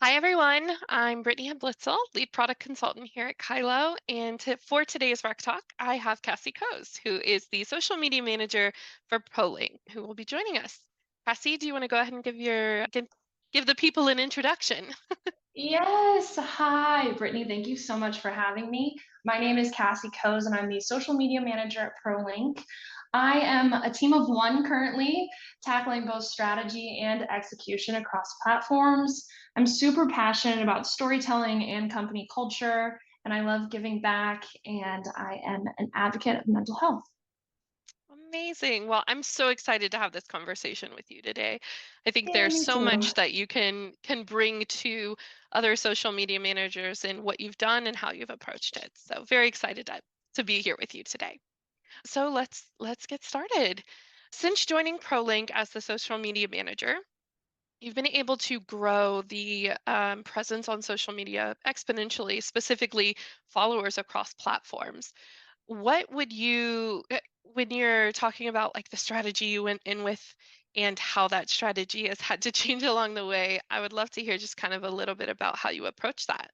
Hi, everyone. I'm Brittany Blitzel, lead product consultant here at Kylo. And for today's Rec Talk, I have Cassy Kohs, who is the social media manager for ProLink, who will be joining us. Cassy, do you want to go ahead and give the people an introduction? Yes. Hi, Brittany. Thank you so much for having me. My name is Cassy Kohs, and I'm the social media manager at ProLink. I am a team of one currently, tackling both strategy and execution across platforms. I'm super passionate about storytelling and company culture, and I love giving back, and I am an advocate of mental health. Amazing. Well, I'm so excited to have this conversation with you today. I think Yeah, there's me so too. much that you can bring to other social media managers and what you've done and how you've approached it. So very excited to be here with you today. So let's get started. Since joining ProLink as the social media manager, you've been able to grow the presence on social media exponentially, specifically followers across platforms. What would when you're talking about like the strategy you went in with and how that strategy has had to change along the way, I would love to hear just kind of a little bit about how you approach that.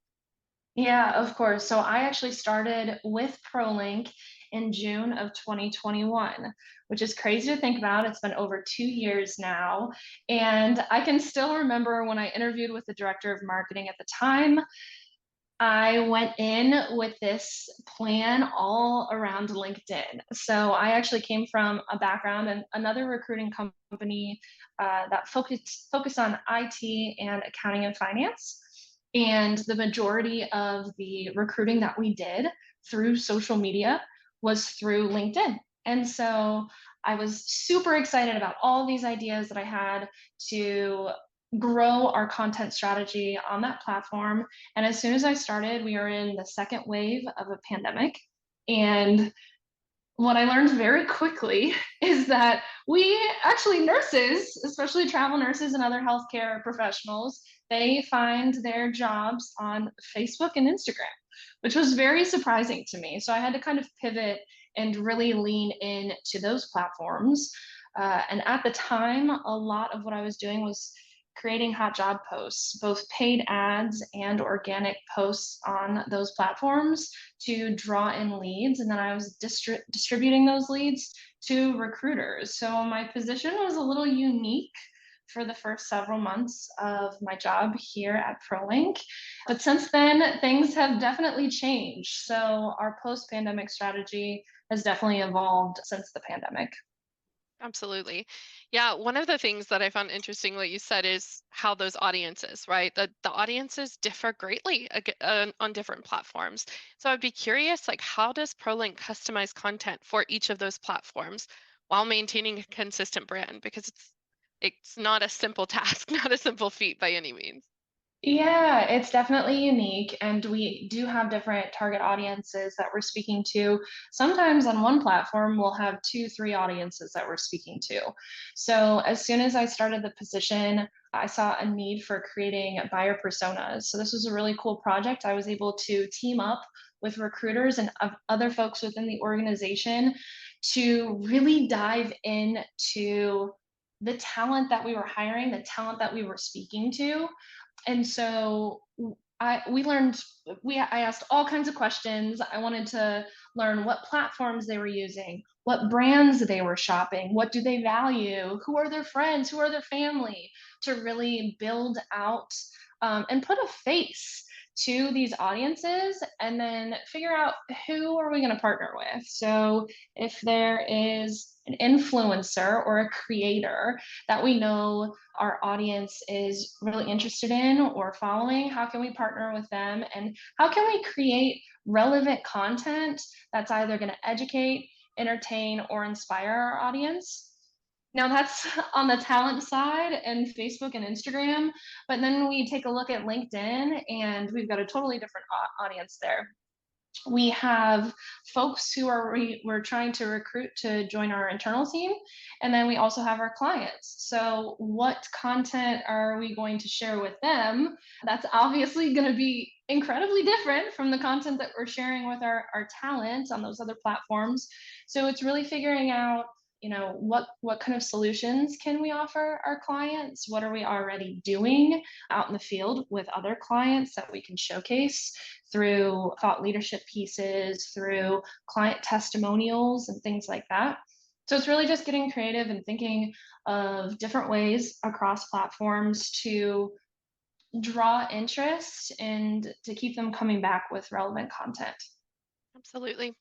Yeah, of course. So I actually started with ProLink in June of 2021, which is crazy to think about. It's been over 2 years now. And I can still remember when I interviewed with the director of marketing at the time, I went in with this plan all around LinkedIn. So I actually came from a background in another recruiting company that focused on IT and accounting and finance. And the majority of the recruiting that we did through social media was through LinkedIn. And so I was super excited about all these ideas that I had to grow our content strategy on that platform. And as soon as I started, we were in the second wave of a pandemic. And what I learned very quickly is that we actually, nurses, especially travel nurses and other healthcare professionals, they find their jobs on Facebook and Instagram, which was very surprising to me. So I had to kind of pivot and really lean in to those platforms. And at the time, a lot of what I was doing was creating hot job posts, both paid ads and organic posts on those platforms to draw in leads. And then I was distributing those leads to recruiters. So my position was a little unique for the first several months of my job here at ProLink. But since then, things have definitely changed. So our post pandemic strategy has definitely evolved since the pandemic. Absolutely. Yeah, one of the things that I found interesting what you said is how those audiences, right? The audiences differ greatly on different platforms. So I'd be curious, like how does ProLink customize content for each of those platforms while maintaining a consistent brand? Because it's not a simple task, not a simple feat by any means. Yeah, it's definitely unique. And we do have different target audiences that we're speaking to. Sometimes on one platform, we'll have two, three audiences that we're speaking to. So as soon as I started the position, I saw a need for creating buyer personas. So this was a really cool project. I was able to team up with recruiters and other folks within the organization to really dive into the talent that we were hiring, the talent that we were speaking to. And so I asked all kinds of questions. I wanted to learn what platforms they were using, what brands they were shopping, what do they value, who are their friends, who are their family, to really build out and put a face to these audiences, and then figure out who are we going to partner with. So if there is an influencer or a creator that we know our audience is really interested in or following, how can we partner with them, and how can we create relevant content that's either going to educate, entertain, or inspire our audience. Now that's on the talent side and Facebook and Instagram, but then we take a look at LinkedIn and we've got a totally different audience there. We have folks who we're trying to recruit to join our internal team, and then we also have our clients. So what content are we going to share with them? That's obviously going to be incredibly different from the content that we're sharing with our talent on those other platforms. So it's really figuring out what kind of solutions can we offer our clients? What are we already doing out in the field with other clients that we can showcase through thought leadership pieces, through client testimonials and things like that. So it's really just getting creative and thinking of different ways across platforms to draw interest and to keep them coming back with relevant content. Absolutely.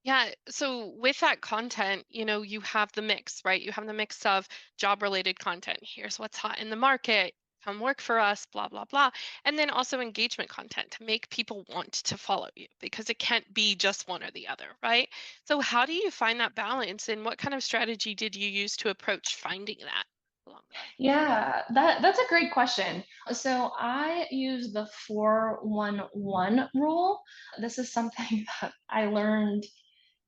Yeah. So with that content, you have the mix, right? You have the mix of job related content. Here's what's hot in the market. Come work for us, blah, blah, blah. And then also engagement content to make people want to follow you because it can't be just one or the other, right? So, how do you find that balance and what kind of strategy did you use to approach finding that along the way? Yeah, that's a great question. So I use the 411 rule. This is something that I learned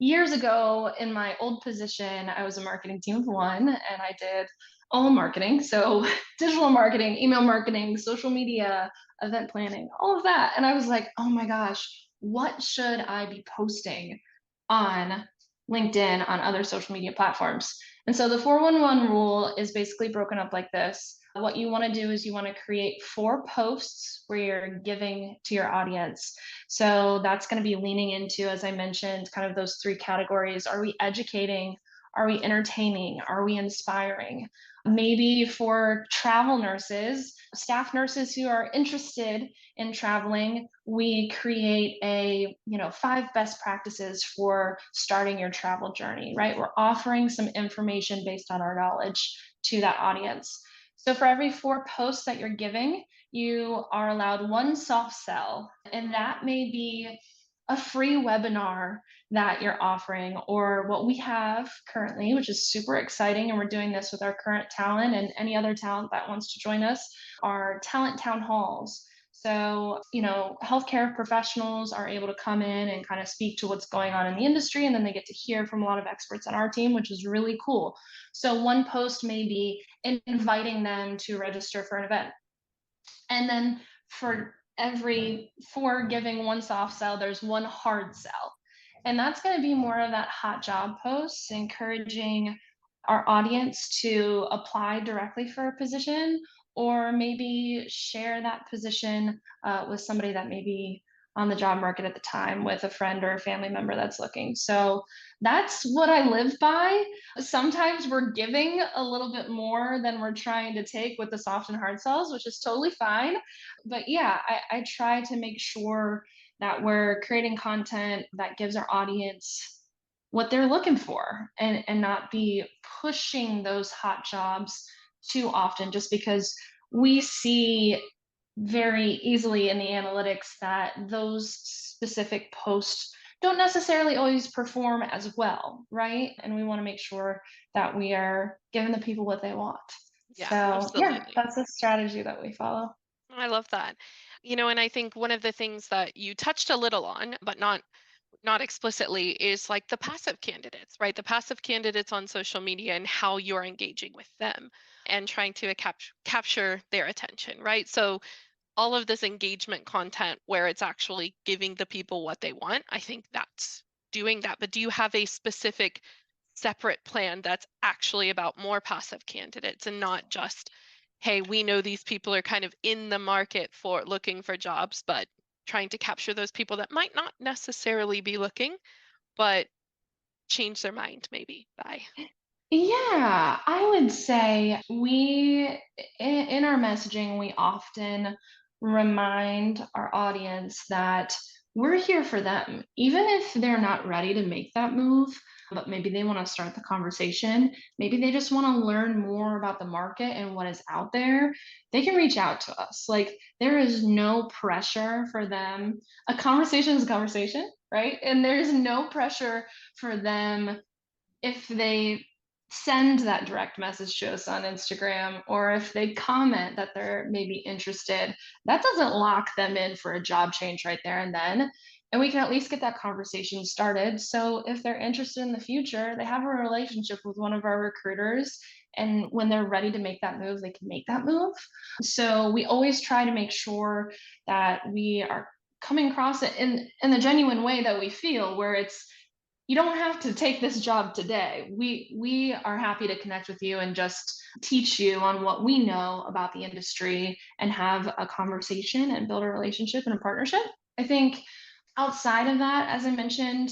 years ago in my old position. I was a marketing team of one and I did all marketing. So digital marketing, email marketing, social media, event planning, all of that. And I was like, oh my gosh, what should I be posting on LinkedIn, on other social media platforms? And so the 411 rule is basically broken up like this. What you want to do is you want to create 4 posts where you're giving to your audience. So that's going to be leaning into, as I mentioned, kind of those 3 categories. Are we educating? Are we entertaining? Are we inspiring? Maybe for travel nurses, staff nurses who are interested in traveling, we create 5 best practices for starting your travel journey, right? We're offering some information based on our knowledge to that audience. So for every 4 posts that you're giving, you are allowed one soft sell, and that may be a free webinar that you're offering, or what we have currently, which is super exciting. And we're doing this with our current talent and any other talent that wants to join us, are talent town halls. So, healthcare professionals are able to come in and kind of speak to what's going on in the industry, and then they get to hear from a lot of experts on our team, which is really cool. So, one post may be inviting them to register for an event. And then for every 4 giving one soft sell, there's one hard sell. And that's going to be more of that hot job post, encouraging our audience to apply directly for a position or maybe share that position with somebody that may be on the job market at the time with a friend or a family member that's looking. So that's what I live by. Sometimes we're giving a little bit more than we're trying to take with the soft and hard sells, which is totally fine. But yeah, I try to make sure that we're creating content that gives our audience what they're looking for, and not be pushing those hot jobs too often just because we see very easily in the analytics that those specific posts don't necessarily always perform as well, right? And we want to make sure that we are giving the people what they want. Yeah, So, yeah, absolutely. that's a strategy that we follow. I love that. And I think one of the things that you touched a little on, but not explicitly, is like the passive candidates, right? The passive candidates on social media and how you're engaging with them and trying to capture their attention, right? So all of this engagement content where it's actually giving the people what they want, I think that's doing that. But do you have a specific separate plan that's actually about more passive candidates and not just, hey, we know these people are kind of in the market for looking for jobs, but trying to capture those people that might not necessarily be looking, but change their mind maybe by. Yeah, I would say in our messaging, we often remind our audience that we're here for them, even if they're not ready to make that move, but maybe they want to start the conversation. Maybe they just want to learn more about the market and what is out there. They can reach out to us. Like, there is no pressure for them. A conversation is a conversation, right? And there's no pressure for them if they send that direct message to us on Instagram, or if they comment that they're maybe interested, that doesn't lock them in for a job change right there and then. And we can at least get that conversation started. So if they're interested in the future, they have a relationship with one of our recruiters. And when they're ready to make that move, they can make that move. So we always try to make sure that we are coming across it in the genuine way that we feel, where it's, you don't have to take this job today. We are happy to connect with you and just teach you on what we know about the industry and have a conversation and build a relationship and a partnership. I think outside of that, as I mentioned,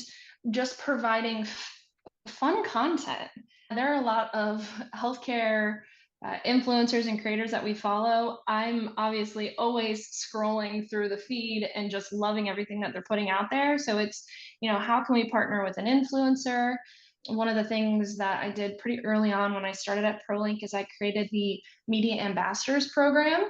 just providing fun content. There are a lot of healthcare influencers and creators that we follow. I'm obviously always scrolling through the feed and just loving everything that they're putting out there. So it's, how can we partner with an influencer? One of the things that I did pretty early on when I started at ProLink is I created the Media Ambassadors program.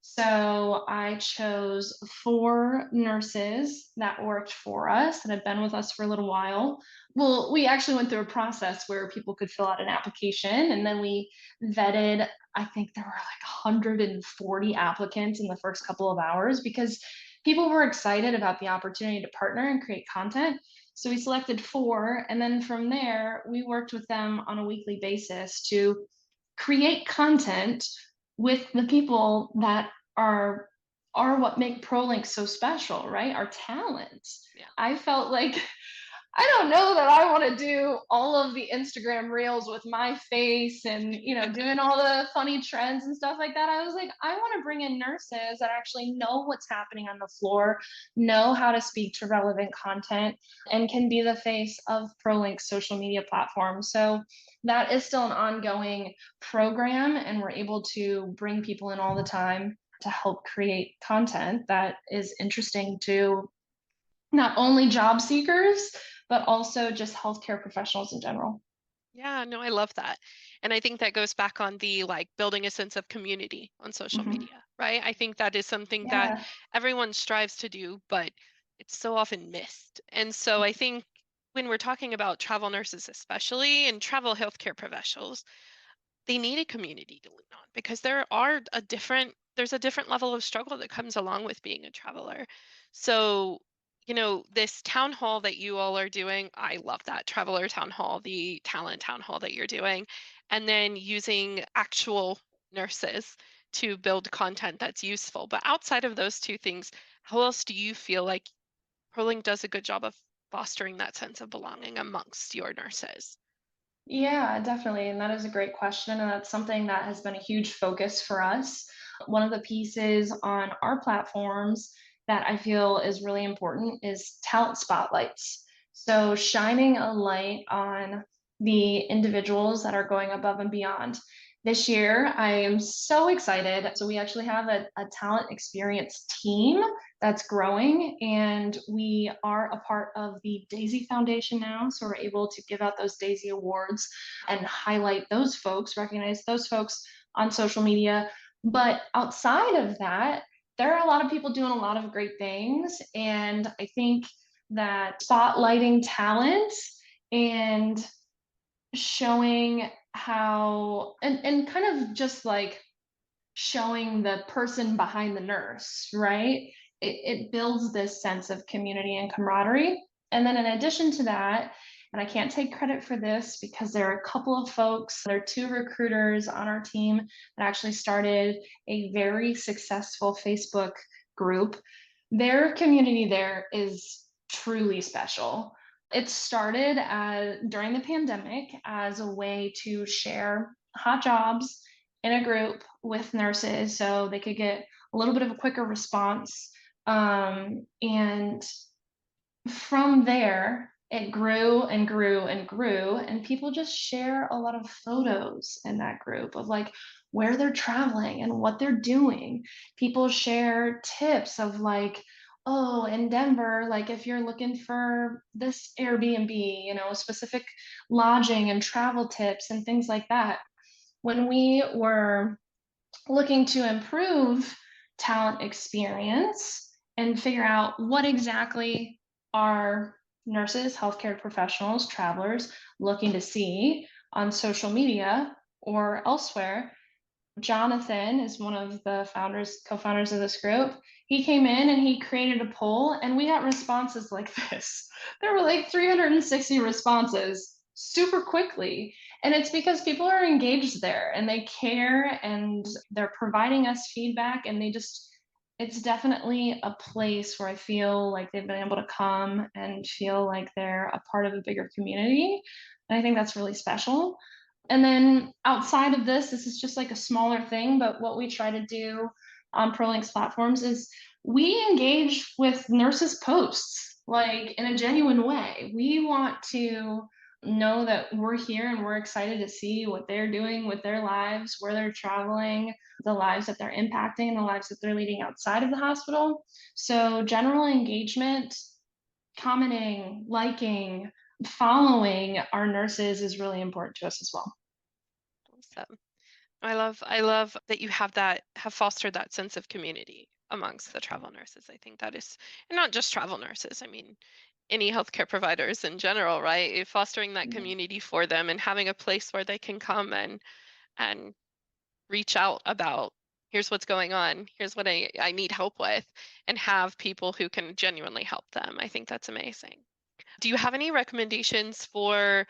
So I chose 4 nurses that worked for us that had been with us for a little while. Well, we actually went through a process where people could fill out an application, and then we vetted, I think there were like 140 applicants in the first couple of hours because people were excited about the opportunity to partner and create content. So we selected 4, and then from there, we worked with them on a weekly basis to create content with the people that are are what make ProLink so special, right? Our talents. Yeah. I felt like I don't know that I want to do all of the Instagram reels with my face and, doing all the funny trends and stuff like that. I was like, I want to bring in nurses that actually know what's happening on the floor, know how to speak to relevant content, and can be the face of ProLink's social media platform. So that is still an ongoing program, and we're able to bring people in all the time to help create content that is interesting to not only job seekers, but also just healthcare professionals in general. Yeah, no, I love that. And I think that goes back on the like building a sense of community on social Mhm. media, right? I think that is something that Yeah. everyone strives to do, but it's so often missed. And so I think when we're talking about travel nurses, especially and travel healthcare professionals, they need a community to lean on because there's a different level of struggle that comes along with being a traveler. So, this town hall that you all are doing, I love that traveler town hall, the talent town hall that you're doing, and then using actual nurses to build content that's useful. But outside of those two things, how else do you feel like ProLink does a good job of fostering that sense of belonging amongst your nurses? Yeah, definitely. And that is a great question. And that's something that has been a huge focus for us. One of the pieces on our platforms that I feel is really important is talent spotlights. So, shining a light on the individuals that are going above and beyond. This year, I am so excited. So, we actually have a talent experience team that's growing, and we are a part of the Daisy Foundation now. So we're able to give out those Daisy Awards and highlight those folks, recognize those folks on social media. But outside of that, there are a lot of people doing a lot of great things. And I think that spotlighting talent and showing how, and kind of just like showing the person behind the nurse, right? It builds this sense of community and camaraderie. And then in addition to that, and I can't take credit for this because there are a couple of folks, there are 2 recruiters on our team that actually started a very successful Facebook group. Their community there is truly special. It started during the pandemic as a way to share hot jobs in a group with nurses so they could get a little bit of a quicker response. And from there, it grew and grew and grew, and people just share a lot of photos in that group of like where they're traveling and what they're doing. People share tips of like, oh, in Denver, like if you're looking for this Airbnb, specific lodging and travel tips and things like that. When we were looking to improve talent experience and figure out what exactly are nurses, healthcare professionals, travelers looking to see on social media or elsewhere. Jonathan is one of the co-founders of this group. He came in and he created a poll, and we got responses like this. There were like 360 responses super quickly. And it's because people are engaged there and they care and they're providing us feedback, and it's definitely a place where I feel like they've been able to come and feel like they're a part of a bigger community. And I think that's really special. And then outside of this is just like a smaller thing, but what we try to do on ProLink's platforms is we engage with nurses' posts like in a genuine way. We want to know that we're here and we're excited to see what they're doing with their lives, where they're traveling, the lives that they're impacting, and the lives that they're leading outside of the hospital. So, general engagement, commenting, liking, following our nurses is really important to us as well. Awesome. I love that you have fostered that sense of community amongst the travel nurses. I think that is, and not just travel nurses. I mean, any healthcare providers in general, right? Fostering that Mhm. community for them and having a place where they can come and reach out about, here's what's going on, here's what I need help with, and have people who can genuinely help them. I think that's amazing. Do you have any recommendations for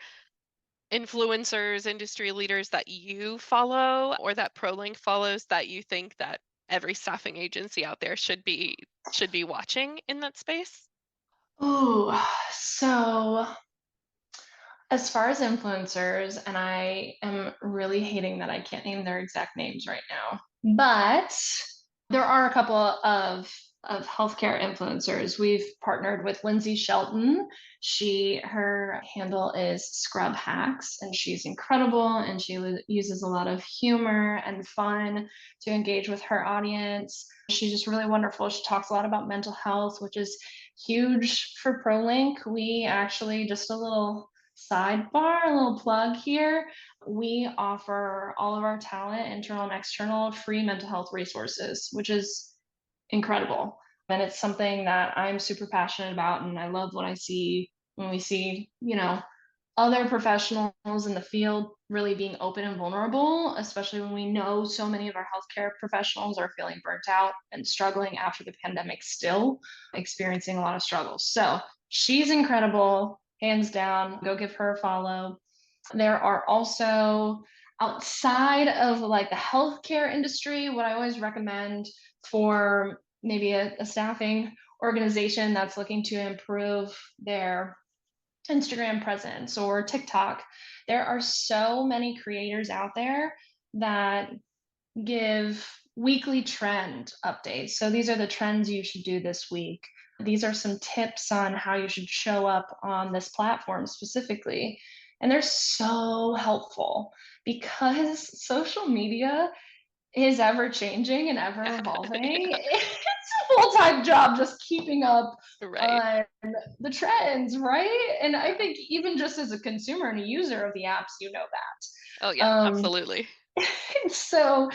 influencers, industry leaders that you follow or that ProLink follows that you think that every staffing agency out there should be watching in that space? Ooh, so as far as influencers, and I am really hating that I can't name their exact names right now, but there are a couple of healthcare influencers. We've partnered with Lindsay Shelton. Her handle is Scrub Hacks, and she's incredible. And uses a lot of humor and fun to engage with her audience. She's just really wonderful. She talks a lot about mental health, which is huge for ProLink. We actually, just a little sidebar, a little plug here, we offer all of our talent, internal and external, free mental health resources, which is incredible. And it's something that I'm super passionate about. And I love when we see, other professionals in the field really being open and vulnerable, especially when we know so many of our healthcare professionals are feeling burnt out and struggling after the pandemic, still experiencing a lot of struggles. So she's incredible, hands down. Go give her a follow. There are also, outside of like the healthcare industry, what I always recommend for maybe a staffing organization that's looking to improve their Instagram presence or TikTok. There are so many creators out there that give weekly trend updates. So these are the trends you should do this week. These are some tips on how you should show up on this platform specifically. And they're so helpful because social media is ever changing and ever evolving. Yeah, It's a full time job just keeping up right. on the trends, right? And I Yeah. think even just as a consumer and a user of the apps, you know Oh that. yeah, absolutely. So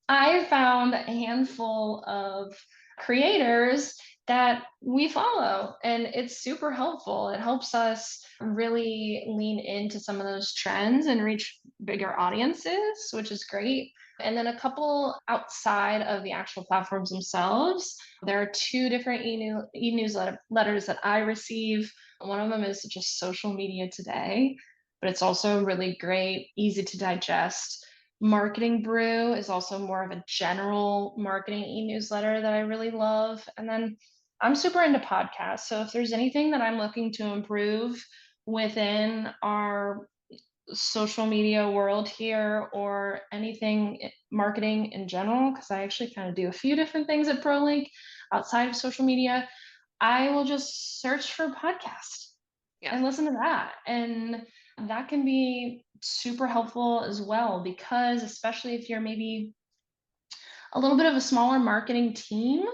I found a handful of creators that we follow, and it's super helpful. It helps us really lean into some of those trends and reach bigger audiences, which is great. And then a couple outside of the actual platforms themselves, there are two different e-newsletters that I receive. One of them is just Social Media Today, but it's also really great, easy to digest. Marketing Brew is also more of a general marketing e-newsletter that I really love. And then I'm super into podcasts. So if there's anything that I'm looking to improve within our social media world here or anything marketing in general, because I actually kind of do a few different things at ProLink outside of social media, I will just search for podcast Yeah. and listen to that. And that can be super helpful as well, because especially if you're maybe a little bit of a smaller marketing team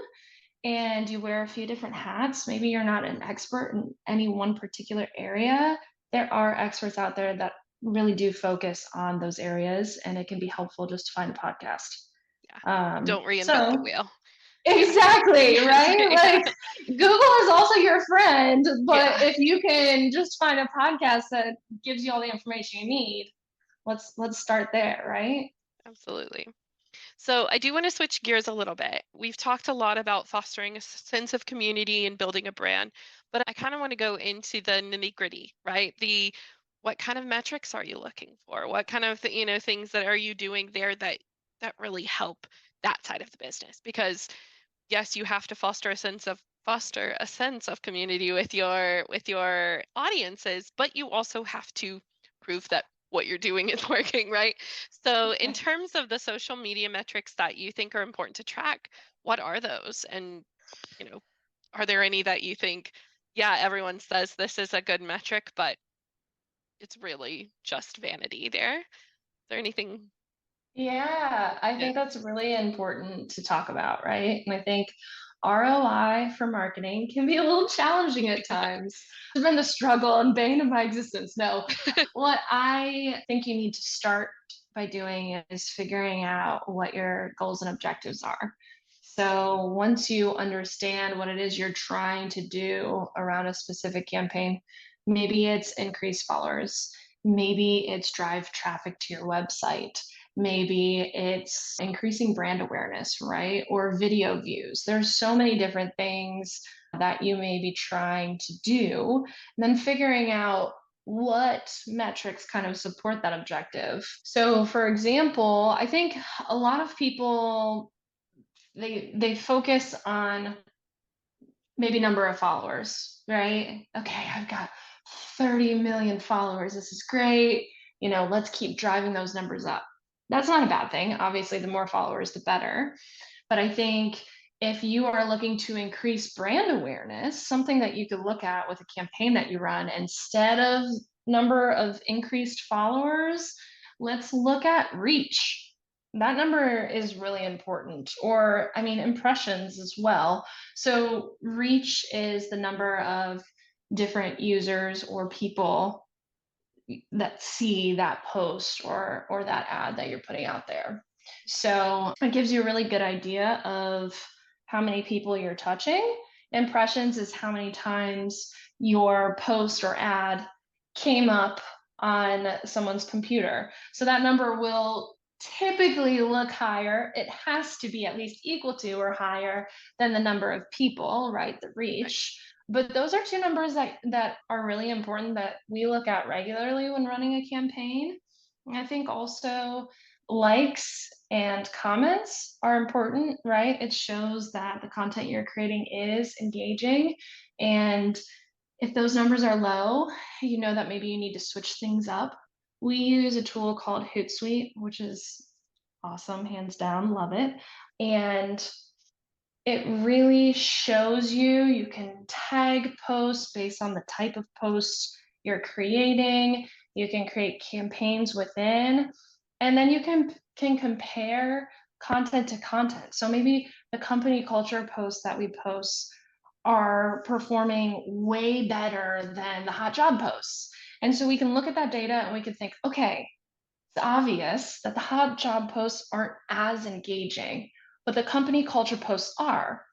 and you wear a few different hats, maybe you're not an expert in any one particular area, there are experts out there that really do focus on those areas, and it can be helpful just to find a podcast. Yeah. Um, Don't reinvent the so wheel. Yeah. Exactly, right? Yeah. Like Google is also your friend, but Yeah, if you can just find a podcast that gives you all the information you need, let's start there, right? absolutely. So I do want to switch gears a little bit. We've talked a lot about fostering a sense of community and building a brand, but I kind of want to go into the nitty-gritty, right? The what kind of metrics are you looking for? What kind of things that are you doing there that really help that side of the business? Because yes, you have to foster a sense of community with your audiences, but you also have to prove that what you're doing is working, right? So in terms of the social media metrics that you think are important to track, what are those? And, you know, are there any that you think, yeah, everyone says this is a good metric, but it's really just vanity there? Is there anything? Yeah, I Yeah. think that's really important to talk about, right? And I think ROI for marketing can be a little challenging at times. It's been the struggle and bane of my existence. No, what I think you need to start by doing is figuring out what your goals and objectives are. So once you understand what it is you're trying to do around a specific campaign, maybe it's increase followers, maybe it's drive traffic to your website. Maybe it's increasing brand awareness, right? Or video views. There's so many different things that you may be trying to do, and then figuring out what metrics kind of support that objective. So, for example, I think a lot of people they focus on maybe number of followers, right? Okay, I've got 30 million followers. This is great. Let's keep driving those numbers up. That's not a bad thing. Obviously, the more followers, the better. But I think if you are looking to increase brand awareness, something that you could look at with a campaign that you run instead of number of increased followers, let's look at reach. That number is really important, or I mean, impressions as well. So, reach is the number of different users or people that see that post or that ad that you're putting out there. So it gives you a really good idea of how many people you're touching. Impressions is how many times your post or ad came up on someone's computer. So that number will typically look higher. It has to be at least equal to or higher than the number of people, right? The Right. reach. But those are two numbers that are really important that we look at regularly when running a campaign. And I think also likes and comments are important, right? It shows that the content you're creating is engaging. And if those numbers are low, you know that maybe you need to switch things up. We use a tool called Hootsuite, which is awesome, hands down, love it. And it really shows you can tag posts based on the type of posts you're creating. You can create campaigns within, and then you can compare content to content. So maybe the company culture posts that we post are performing way better than the hot job posts. And so we can look at that data and we can think, okay, it's obvious that the hot job posts aren't as engaging, but the company culture posts are.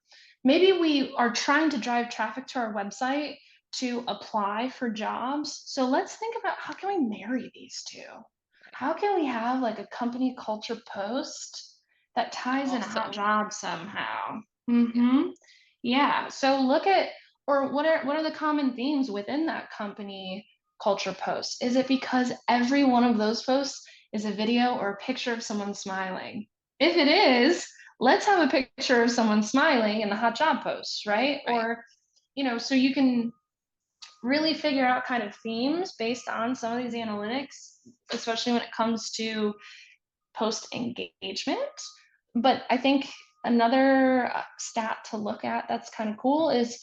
Maybe we are trying to drive traffic to our website to apply for jobs. So let's think about how can we marry these two? Right. How can we have like a company culture post that And ties in a hot also, job somehow? yeah. Yeah. So look at or what are the common themes within that company culture post? Is it because every one of those posts is a video or a picture of someone smiling? If it is, let's have a picture of someone smiling in the hot job post, right? Right. Or, so you can really figure out kind of themes based on some of these analytics, especially when it comes to post engagement. But I think another stat to look at that's kind of cool is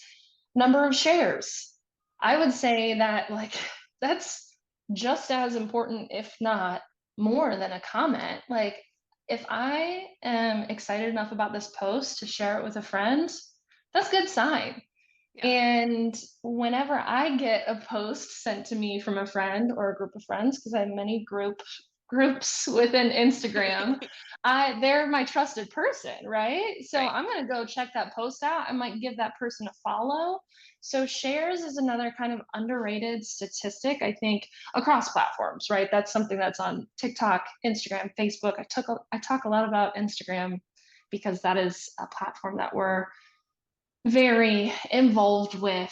number of shares. I would say that like that's just as important, if not more than a comment. Like if I am excited enough about this post to share it with a friend, that's a good sign. Yeah. And whenever I get a post sent to me from a friend or a group of friends, because I have many groups within Instagram, they're my trusted person, right? So Right. I'm gonna go check that post out. I might give that person a follow. So shares is another kind of underrated statistic, I think, across platforms, right? That's something that's on TikTok, Instagram, Facebook. I talk a lot about Instagram because that is a platform that we're very involved with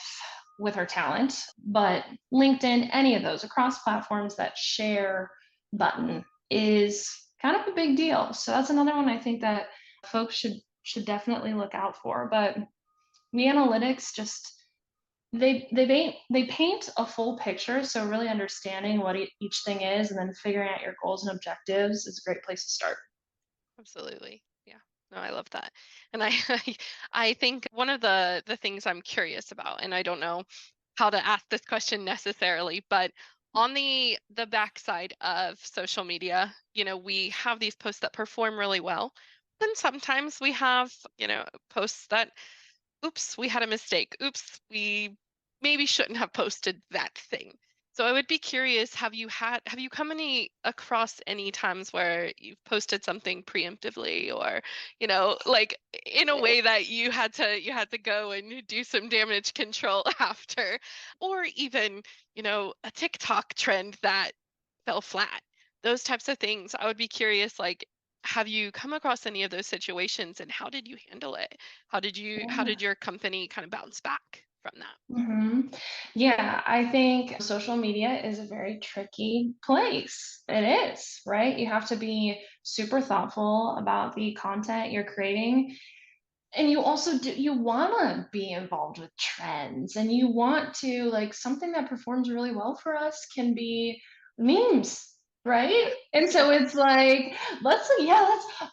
our talent, but LinkedIn, any of those across platforms, that share button is kind of a big deal. So that's another one I think that folks should should definitely look out for. But the analytics just they paint a full picture, so really understanding what each thing is and then figuring out your goals and objectives is a great place to start. Absolutely. Yeah. No, I love that. And I I think one of the things I'm curious about, and I don't know how to ask this question necessarily, but on the backside of social media, we have these posts that perform really well. Then sometimes we have, posts that, oops, we had a mistake. Oops, we maybe shouldn't have posted that thing. So I would be curious, have you come across any times where you've posted something preemptively, or, like, in a way that you had to go and do some damage control after, or even, a TikTok trend that fell flat. Those types of things. I would be curious, like, have you come across any of those situations, and how did you handle it? How did your company kind of bounce back from that? Mhm. Yeah, I think social media is a very tricky place. It is, right? You have to be super thoughtful about the content you're creating. And you also do you wanna be involved with trends, and you want to like, something that performs really well for us can be memes, Yeah. right? And so it's like, let's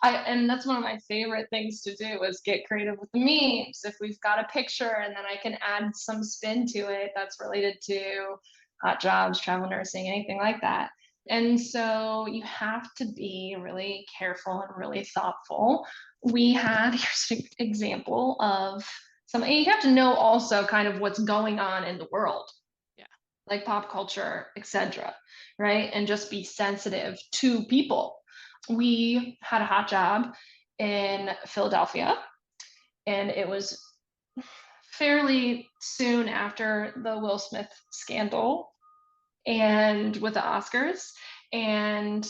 and that's one of my favorite things to do is get creative with the memes. If we've got a picture and then I can add some spin to it that's related to hot jobs, travel nursing, anything like that. And so you have to be really careful and really thoughtful. We had here's an example of some, and you have to know also kind of what's going on in the world, Yeah. like pop culture, etc., right? And just be sensitive to people. We had a hot job in Philadelphia, and it was fairly soon after the Will Smith scandal and with the Oscars. And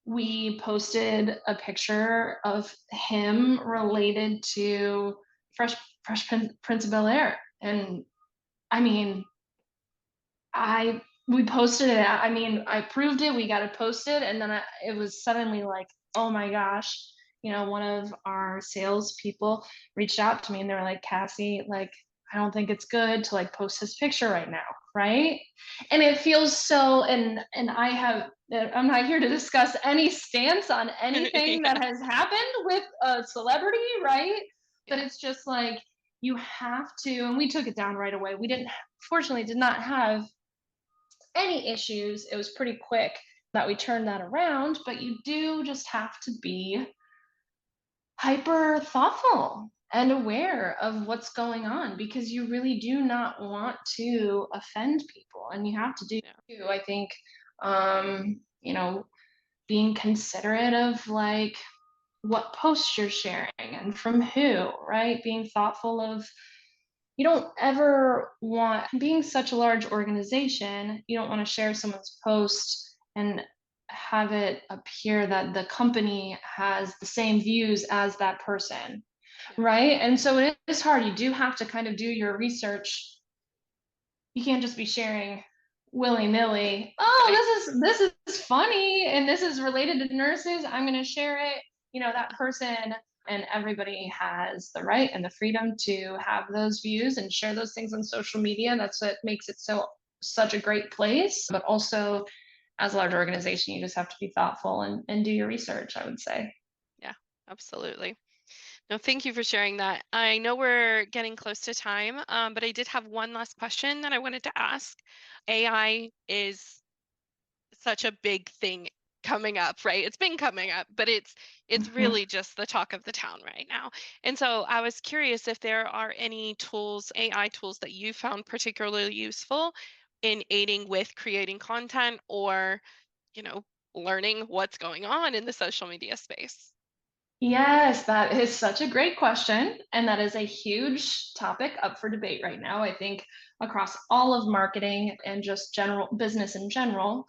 we posted a picture of him related to Fresh Prince of Bel Air, and I mean, I we posted it. I mean, I proved it. We got it posted, and then it was suddenly like, oh my gosh, one of our sales people reached out to me, and they were like, Cassie, like, I don't think it's good to like post this picture right now, right? And it feels so. And I'm not here to discuss any stance on anything Yeah. that has happened with a celebrity, right? But Yeah. it's just like you have to, and we took it down right away. We didn't, fortunately, did not have any issues. It was pretty quick that we turned that around, but you do just have to be hyper thoughtful and aware of what's going on because you really do not want to offend people, and you have to do Yeah. too, I think, you know, being considerate of like what posts you're sharing and from who, right? Being thoughtful of, you don't ever want, being such a large organization, you don't want to share someone's post and have it appear that the company has the same views as that person, Yeah. right? And so it is hard. You do have to kind of do your research. You can't just be sharing willy-nilly. Right. Oh, this is funny and this is related to nurses. I'm going to share it. That Yeah. person, and everybody has the right and the freedom to have those views and share those things on social media. That's what makes it such a great place. But also, as a large organization, you just have to be thoughtful and do your research, I would say. Yeah. Absolutely. No, thank you for sharing that. I know we're getting close to time, but I did have one last question that I wanted to ask. AI is such a big thing coming up, right? It's been coming up, but it's Mhm. really just the talk of the town right now. And so I was curious if there are any tools, AI tools, that you found particularly useful in aiding with creating content, or, you know, learning what's going on in the social media space. Yes, that is such a great question. And that is a huge topic up for debate right now, I think, across all of marketing and just general business in general.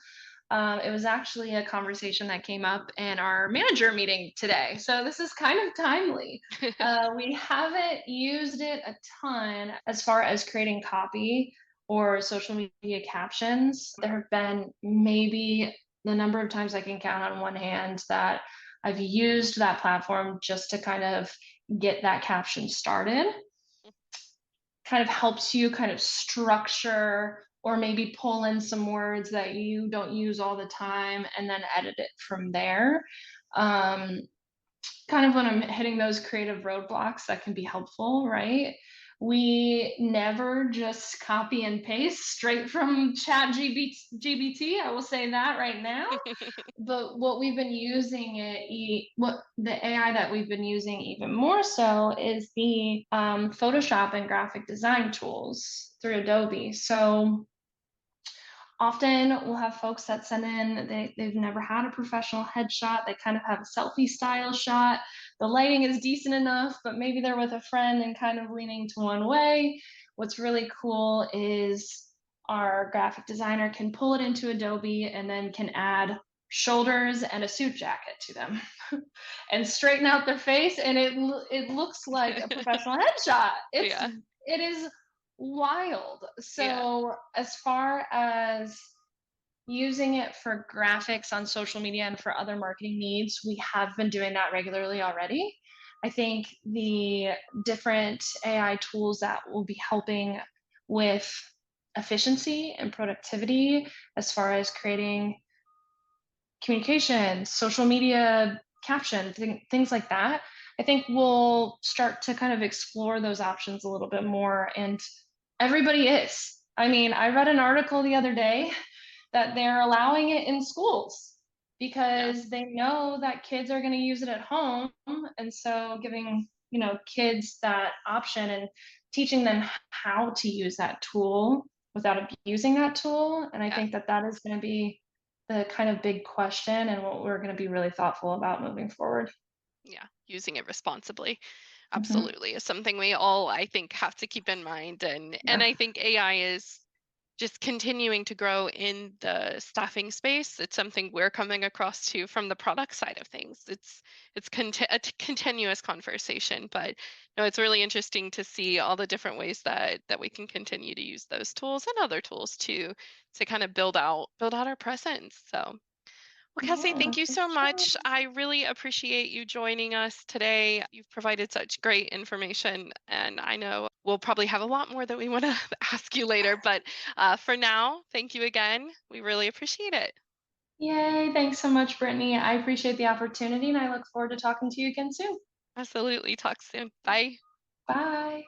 It was actually a conversation that came up in our manager meeting today. So this is kind of timely. We haven't used it a ton as far as creating copy or social media captions. There have been maybe the number of times I can count on one hand that I've used that platform just to kind of get that caption started, kind of helps you kind of structure or maybe pull in some words that you don't use all the time and then edit it from there. Um, Kind of when I'm hitting those creative roadblocks, that can be helpful, right? We never just copy and paste straight from GBT. I will say that right now. But what we've been using what the AI that we've been using even more so is the Photoshop and graphic design tools through Adobe. So often we'll have folks that send in, they've never had a professional headshot. They kind of have a selfie style shot. The lighting is decent enough, but maybe they're with a friend and kind of leaning to one way. What's really cool is our graphic designer can pull it into Adobe and then can add shoulders and a suit jacket to them and straighten out their face, and it looks like a professional headshot. Yeah. It is wild. Yeah. So, as far as using it for graphics on social media and for other marketing needs, we have been doing that regularly already. I think the different AI tools that will be helping with efficiency and productivity as far as creating communication, social media caption, things like that. I think we'll start to kind of explore those options a little bit more. And everybody is. I mean, I read an article the other day that they're allowing it in schools Yeah. because they know that kids are going to use it at home. And so giving, kids that option and teaching them how to use that tool without abusing that tool. And I Yeah. think that that is going to be the kind of big question and what we're going to be really thoughtful about moving forward. Yeah. Using it responsibly. Hmm. Absolutely is something we all, I think, have to keep in mind. And Yeah. I think AI is just continuing to grow in the staffing space. It's something we're coming across too from the product side of things. It's continuous conversation, but no, it's really interesting to see all the different ways that we can continue to use those tools and other tools to kind of build out our presence. So well, Cassie, Yeah, thank you for so sure. much. I really appreciate you joining us today. You've provided such great information, and I know we'll probably have a lot more that we want to ask you later. But for now, thank you again. We really appreciate it. Yay. Thanks so much, Brittany. I appreciate the opportunity and I look forward to talking to you again soon. Absolutely. Talk soon. Bye. Bye.